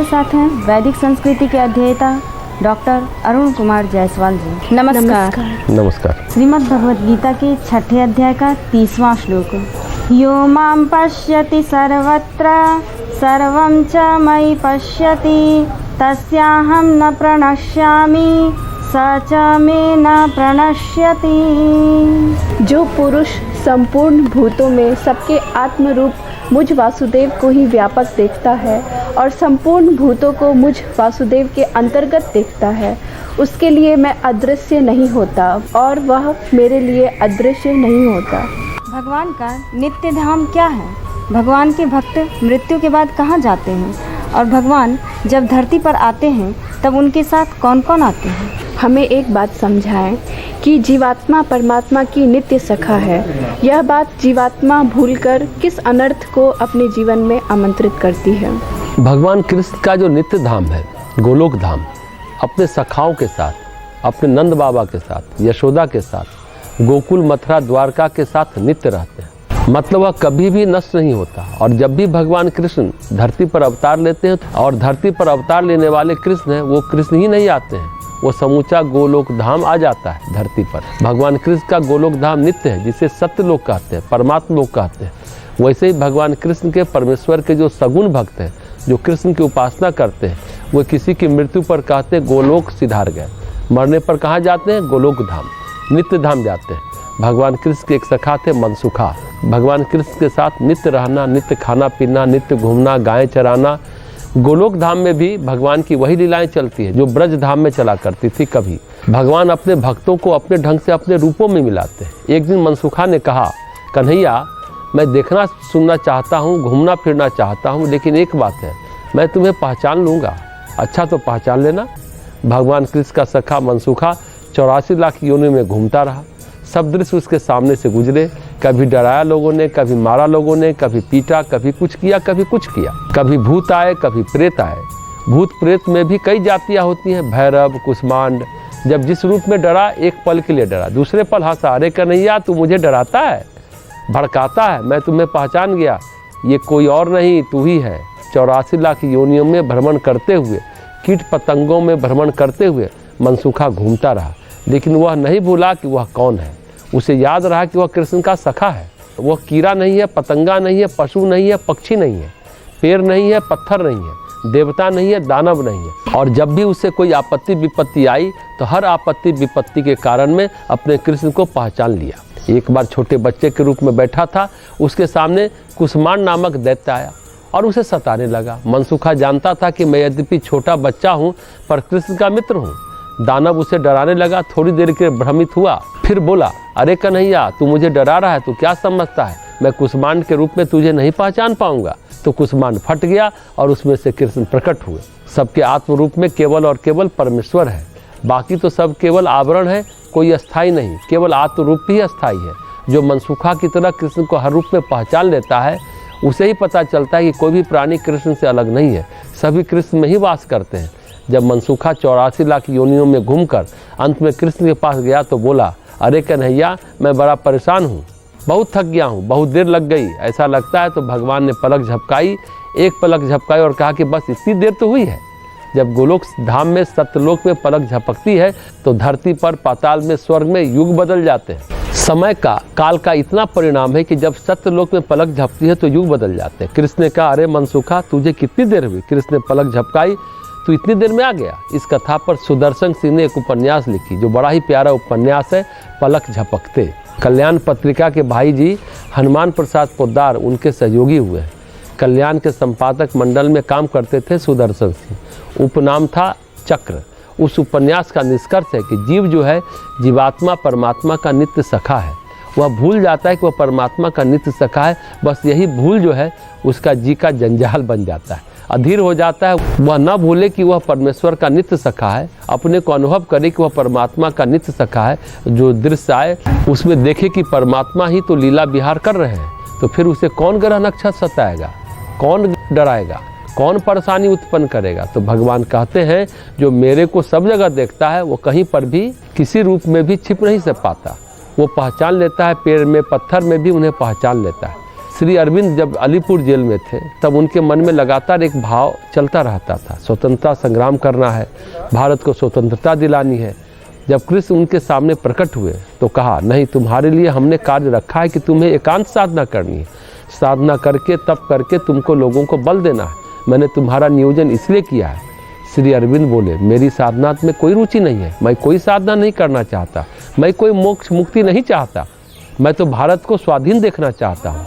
साथ हैं वैदिक संस्कृति के अध्येता डॉक्टर अरुण कुमार जायसवाल जी। नमस्कार। नमस्कार। श्रीमद् भगवद गीता के 6ठे अध्याय का 30वां श्लोक। यो मां पश्यति सर्वत्र सर्वं च मयि पश्यति तस्याहं न प्रणश्यामि स च मे न प्रणश्यति। जो पुरुष संपूर्ण भूतों में सबके आत्मरूप मुझ वासुदेव को ही व्यापक देखता है और संपूर्ण भूतों को मुझ वासुदेव के अंतर्गत देखता है, उसके लिए मैं अदृश्य नहीं होता और वह मेरे लिए अदृश्य नहीं होता। भगवान का नित्य धाम क्या है? भगवान के भक्त मृत्यु के बाद कहाँ जाते हैं? और भगवान जब धरती पर आते हैं तब उनके साथ कौन कौन आते हैं? हमें एक बात समझाएं कि जीवात्मा परमात्मा की नित्य सखा है। यह बात जीवात्मा भूलकर किस अनर्थ को अपने जीवन में आमंत्रित करती है। भगवान कृष्ण का जो नित्य धाम है गोलोक धाम, अपने सखाओं के साथ, अपने नंद बाबा के साथ, यशोदा के साथ, गोकुल मथुरा द्वारका के साथ नित्य रहते हैं। मतलब वह कभी भी नष्ट नहीं होता। और जब भी भगवान कृष्ण धरती पर अवतार लेते हैं और धरती पर अवतार लेने वाले कृष्ण हैं, वो कृष्ण ही नहीं आते हैं, वो समूचा गोलोक धाम आ जाता है धरती पर। भगवान कृष्ण का गोलोक धाम नित्य है, जिसे सत्य लोक कहते हैं, परमात्मा लोक कहते हैं। वैसे ही भगवान कृष्ण के परमेश्वर के जो सगुण भक्त हैं, जो कृष्ण की उपासना करते हैं, वो किसी की मृत्यु पर कहते हैं गोलोक सिधार गए। मरने पर कहाँ जाते हैं? गोलोक धाम, नित्य धाम जाते हैं। भगवान कृष्ण के एक सखा थे मनसुखा। भगवान कृष्ण के साथ नित्य रहना, नित्य खाना पीना, नित्य घूमना, गायें चराना। गोलोक धाम में भी भगवान की वही लीलाएं चलती है जो ब्रज धाम में चला करती थी। कभी भगवान अपने भक्तों को अपने ढंग से अपने रूपों में मिलाते हैं। एक दिन मनसुखा ने कहा, कन्हैया मैं देखना सुनना चाहता हूँ, घूमना फिरना चाहता हूँ, लेकिन एक बात है, मैं तुम्हें पहचान लूँगा। अच्छा तो पहचान लेना। भगवान कृष्ण का सखा मनसुखा 84 लाख योनि में घूमता रहा। सब दृश्य उसके सामने से गुजरे। कभी डराया लोगों ने, कभी मारा लोगों ने, कभी पीटा, कभी कुछ किया, कभी कुछ किया। कभी भूत आए, कभी प्रेत आए। भूत प्रेत में भी कई जातियां होती हैं, भैरव, कुष्मांड। जब जिस रूप में डरा, एक पल के लिए डरा, दूसरे पल हंसा, अरे कन्हैया तू मुझे डराता है, भड़काता है, मैं तुम्हें पहचान गया, ये कोई और नहीं तू ही है। 84 लाख योनियों में भ्रमण करते हुए, कीट पतंगों में भ्रमण करते हुए मनसुखा घूमता रहा, लेकिन वह नहीं भूला कि वह कौन है। उसे याद रहा कि वह कृष्ण का सखा है। वह कीड़ा नहीं है, पतंगा नहीं है, पशु नहीं है, पक्षी नहीं है, पेड़ नहीं है, पत्थर नहीं है, देवता नहीं है, दानव नहीं है। और जब भी उसे कोई आपत्ति विपत्ति आई तो हर आपत्ति विपत्ति के कारण में अपने कृष्ण को पहचान लिया। एक बार छोटे बच्चे के रूप में बैठा था, उसके सामने कुष्मांड नामक दैत्य आया और उसे सताने लगा। मनसुखा जानता था कि मैं यद्यपि छोटा बच्चा हूँ पर कृष्ण का मित्र हूँ। दानव उसे डराने लगा, थोड़ी देर के भ्रमित हुआ, फिर बोला, अरे कन्हैया तू मुझे डरा रहा है, तू क्या समझता है, मैं कुष्मांड के रूप में तुझे नहीं पहचान पाऊंगा। तो कुष्मांड फट गया और उसमें से कृष्ण प्रकट हुए। सबके आत्म रूप में केवल और केवल परमेश्वर है, बाकी तो सब केवल आवरण है, कोई अस्थाई नहीं, केवल आत्म रूप ही अस्थाई है। जो मनसुखा की तरह कृष्ण को हर रूप में पहचान लेता है, उसे ही पता चलता है कि कोई भी प्राणी कृष्ण से अलग नहीं है, सभी कृष्ण में ही वास करते हैं। जब मनसुखा 84 लाख योनियों में घूमकर अंत में कृष्ण के पास गया तो बोला, अरे कन्हैया मैं बड़ा परेशान हूँ, बहुत थक गया हूँ, बहुत देर लग गई, ऐसा लगता है। तो भगवान ने पलक झपकाई, एक पलक झपकाई और कहा कि बस इतनी देर तो हुई है। जब गोलोक धाम में सत्यलोक में पलक झपकती है तो धरती पर, पाताल में, स्वर्ग में युग बदल जाते हैं। समय का, काल का इतना परिणाम है कि जब सत्यलोक में पलक झपकती है तो युग बदल जाते हैं। कृष्ण ने कहा, अरे मनसुखा तुझे कितनी देर हुई? कृष्ण ने पलक झपकाई, तो इतनी देर में आ गया। इस कथा पर सुदर्शन सिंह ने एक उपन्यास लिखी जो बड़ा ही प्यारा उपन्यास है, पलक झपकते। कल्याण पत्रिका के भाई जी हनुमान प्रसाद पोद्दार उनके सहयोगी हुए। कल्याण के संपादक मंडल में काम करते थे सुदर्शन सिंह, उपनाम था चक्र। उस उपन्यास का निष्कर्ष है कि जीव जो है, जीवात्मा परमात्मा का नित्य सखा है। वह भूल जाता है कि वह परमात्मा का नित्य सखा है, बस यही भूल जो है उसका जी का जंजाल बन जाता है, अधीर हो जाता है। वह न भूले कि वह परमेश्वर का नित्य सखा है, अपने को अनुभव करे कि वह परमात्मा का नित्य सखा है। जो दृश्य आए उसमें देखे कि परमात्मा ही तो लीला विहार कर रहे हैं, तो फिर उसे कौन ग्रह नक्षत्र सताएगा, कौन डराएगा, कौन परेशानी उत्पन्न करेगा। तो भगवान कहते हैं जो मेरे को सब जगह देखता है वो कहीं पर भी किसी रूप में भी छिप नहीं से पाता, वो पहचान लेता है, पेड़ में पत्थर में भी उन्हें पहचान लेता है। श्री अरविंद जब अलीपुर जेल में थे तब उनके मन में लगातार एक भाव चलता रहता था, स्वतंत्रता संग्राम करना है, भारत को स्वतंत्रता दिलानी है। जब कृष्ण उनके सामने प्रकट हुए तो कहा, नहीं, तुम्हारे लिए हमने कार्य रखा है कि तुम्हें एकांत साधना करनी है, साधना करके तप करके तुमको लोगों को बल देना है, मैंने तुम्हारा नियोजन इसलिए किया है। श्री अरविंद बोले, मेरी साधना में कोई रुचि नहीं है, मैं कोई साधना नहीं करना चाहता, मैं कोई मोक्ष मुक्ति नहीं चाहता, मैं तो भारत को स्वाधीन देखना चाहता हूँ।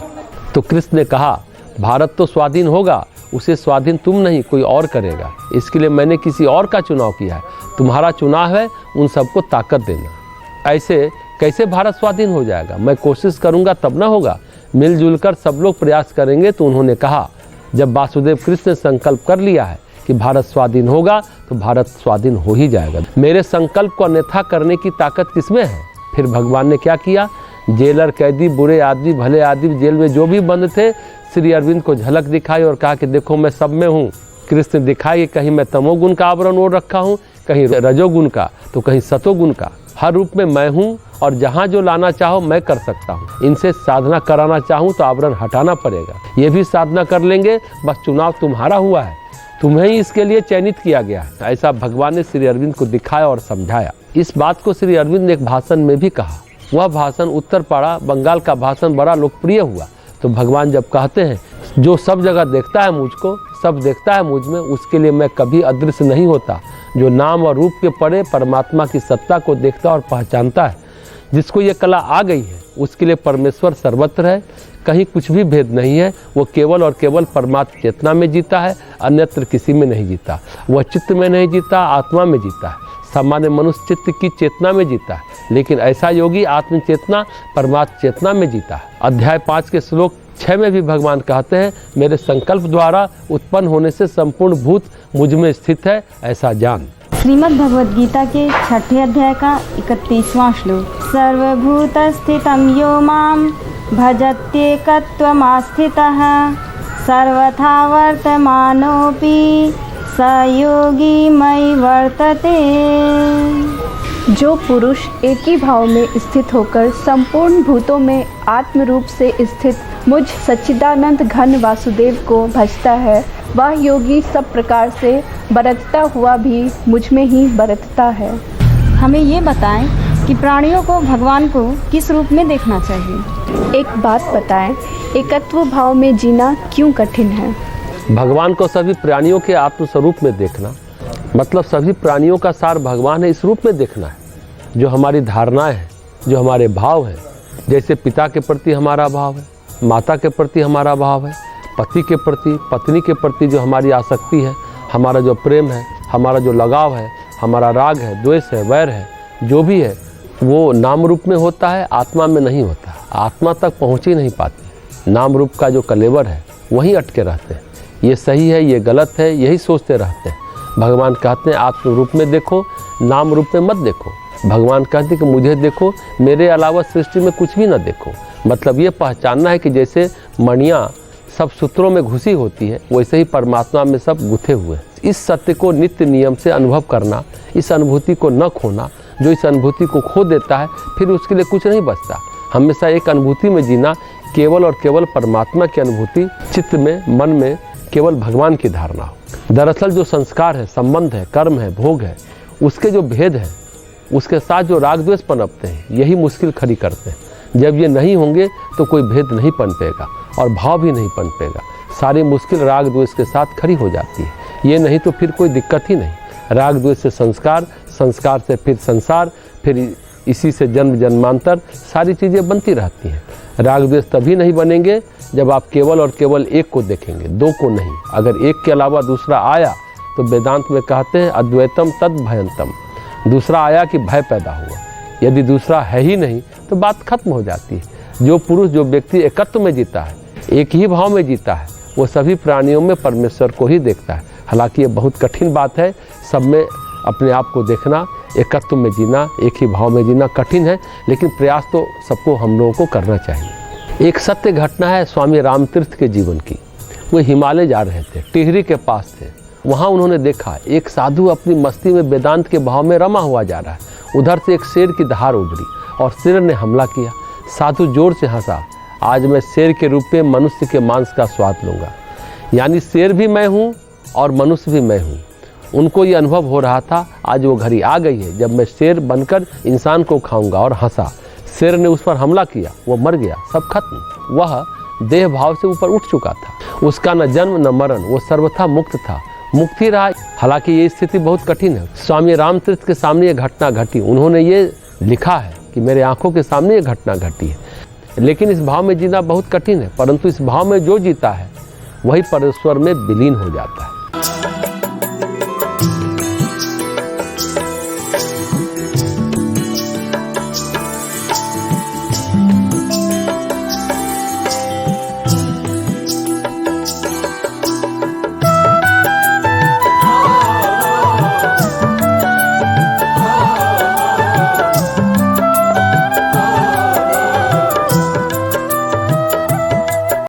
तो कृष्ण ने कहा, भारत तो स्वाधीन होगा, उसे स्वाधीन तुम नहीं कोई और करेगा, इसके लिए मैंने किसी और का चुनाव किया है, तुम्हारा चुनाव है उन सबको ताकत देना। ऐसे कैसे भारत स्वाधीन हो जाएगा, मैं कोशिश करूँगा तब ना होगा, मिलजुल कर सब लोग प्रयास करेंगे। तो उन्होंने कहा, जब वासुदेव कृष्ण ने संकल्प कर लिया है कि भारत स्वाधीन होगा तो भारत स्वाधीन हो ही जाएगा, मेरे संकल्प को अन्यथा करने की ताकत किसमें है। फिर भगवान ने क्या किया, जेलर, कैदी, बुरे आदमी, भले आदमी, जेल में जो भी बंद थे, श्री अरविंद को झलक दिखाई और कहा कि देखो मैं सब में हूँ। कृष्ण ने दिखाई, कहीं मैं तमोगुण का आवरण ओढ़ रखा हूँ, कहीं रजोगुण का, तो कहीं सतोगुण का, हर रूप में मैं हूँ और जहाँ जो लाना चाहो मैं कर सकता हूँ। इनसे साधना कराना चाहूँ तो आवरण हटाना पड़ेगा, ये भी साधना कर लेंगे, बस चुनाव तुम्हारा हुआ है, तुम्हें ही इसके लिए चयनित किया गया है। ऐसा भगवान ने श्री अरविंद को दिखाया और समझाया। इस बात को श्री अरविंद ने एक भाषण में भी कहा। वह भाषण उत्तर पाड़ा बंगाल का भाषण बड़ा लोकप्रिय हुआ। तो भगवान जब कहते हैं, जो सब जगह देखता है मुझको, सब देखता है मुझ में, उसके लिए मैं कभी अदृश्य नहीं होता। जो नाम और रूप के परे परमात्मा की सत्ता को देखता और पहचानता है, जिसको ये कला आ गई है, उसके लिए परमेश्वर सर्वत्र है, कहीं कुछ भी भेद नहीं है। वो केवल और केवल परमात्मा चेतना में जीता है, अन्यत्र किसी में नहीं जीता। वह चित्त में नहीं जीता, आत्मा में जीता है। सामान्य मनुष्य चित्त की चेतना में जीता है, लेकिन ऐसा योगी आत्म चेतना परमात्मा चेतना में जीता है। अध्याय 5 के श्लोक 6 में भी भगवान कहते हैं, मेरे संकल्प द्वारा उत्पन्न होने से संपूर्ण भूत मुझ में स्थित है, ऐसा जान। श्रीमद् भगवद गीता के 6ठे अध्याय का 31वां श्लोक, सर्वभूत स्थितं यो मां भजत्येकत्वमास्थितः सर्वथा वर्तमानोऽपि स योगी मयि वर्तते। जो पुरुष एक ही भाव में स्थित होकर संपूर्ण भूतों में आत्म रूप से स्थित मुझ सच्चिदानंद घन वासुदेव को भजता है, वह योगी सब प्रकार से बरतता हुआ भी मुझ में ही बरतता है। हमें ये बताएं कि प्राणियों को भगवान को किस रूप में देखना चाहिए। एक बात बताएं, एकत्व भाव में जीना क्यों कठिन है। भगवान को सभी प्राणियों के आत्मस्वरूप में देखना, मतलब सभी प्राणियों का सार भगवान है, इस रूप में देखना है। जो हमारी धारणाएं हैं, जो हमारे भाव हैं, जैसे पिता के प्रति हमारा भाव है, माता के प्रति हमारा भाव है, पति के प्रति, पत्नी के प्रति जो हमारी आसक्ति है, हमारा जो प्रेम है, हमारा जो लगाव है, हमारा राग है, द्वेष है, वैर है, जो भी है, वो नाम रूप में होता है, आत्मा में नहीं होता। आत्मा तक पहुँच ही नहीं पाती। नाम रूप का जो कलेवर है वहीं अटके रहते हैं। ये सही है, ये गलत है, यही सोचते रहते हैं। भगवान कहते हैं आत्म रूप में देखो, नाम रूप में मत देखो। भगवान कहते हैं कि मुझे देखो, मेरे अलावा सृष्टि में कुछ भी न देखो। मतलब ये पहचानना है कि जैसे मणियाँ सब सूत्रों में घुसी होती है, वैसे ही परमात्मा में सब गुथे हुए हैं। इस सत्य को नित्य नियम से अनुभव करना, इस अनुभूति को न खोना। जो इस अनुभूति को खो देता है फिर उसके लिए कुछ नहीं बचता। हमेशा एक अनुभूति में जीना, केवल और केवल परमात्मा की अनुभूति, चित्त में, मन में केवल भगवान की धारणा हो। दरअसल जो संस्कार है, संबंध है, कर्म है, भोग है, उसके जो भेद है, उसके साथ जो राग द्वेष पनपते हैं, यही मुश्किल खड़ी करते हैं। जब ये नहीं होंगे तो कोई भेद नहीं पनपेगा और भाव भी नहीं पनपेगा। सारी मुश्किल राग द्वेष के साथ खड़ी हो जाती है। ये नहीं तो फिर कोई दिक्कत ही नहीं। राग द्वेष से संस्कार, संस्कार से फिर संसार, फिर इसी से जन्म जन्मांतर सारी चीज़ें बनती रहती हैं। राग द्वेष तभी नहीं बनेंगे जब आप केवल और केवल एक को देखेंगे, दो को नहीं। अगर एक के अलावा दूसरा आया तो वेदांत में कहते हैं अद्वैतम तद भयंतम। दूसरा आया कि भय पैदा हुआ। यदि दूसरा है ही नहीं तो बात खत्म हो जाती है। जो पुरुष, जो व्यक्ति एकत्व में जीता है, एक ही भाव में जीता है, वो सभी प्राणियों में परमेश्वर को ही देखता है। हालांकि ये बहुत कठिन बात है, सब में अपने आप को देखना, एकत्व में जीना, एक ही भाव में जीना कठिन है, लेकिन प्रयास तो सबको, हम लोगों को करना चाहिए। एक सत्य घटना है स्वामी रामतीर्थ के जीवन की। वो हिमालय जा रहे थे, टिहरी के पास थे। वहाँ उन्होंने देखा एक साधु अपनी मस्ती में वेदांत के भाव में रमा हुआ जा रहा है। उधर से एक शेर की दहाड़ उभरी और शेर ने हमला किया। साधु जोर से हंसा आज मैं शेर के रूप में मनुष्य के मांस का स्वाद लूँगा। यानी शेर भी मैं हूँ और मनुष्य भी मैं हूँ। उनको ये अनुभव हो रहा था, आज वो घड़ी आ गई है जब मैं शेर बनकर इंसान को खाऊंगा। और हंसा। शेर ने उस पर हमला किया, वो मर गया, सब खत्म। वह देह भाव से ऊपर उठ चुका था। उसका न जन्म न मरण, वो सर्वथा मुक्त था, मुक्त ही रहा। हालांकि ये स्थिति बहुत कठिन है। स्वामी रामतीर्थ के सामने ये घटना घटी, उन्होंने ये लिखा है कि मेरे आंखों के सामने ये घटना घटी है। लेकिन इस भाव में जीना बहुत कठिन है, परंतु इस भाव में जो जीता है वही परमेश्वर में विलीन हो जाता है।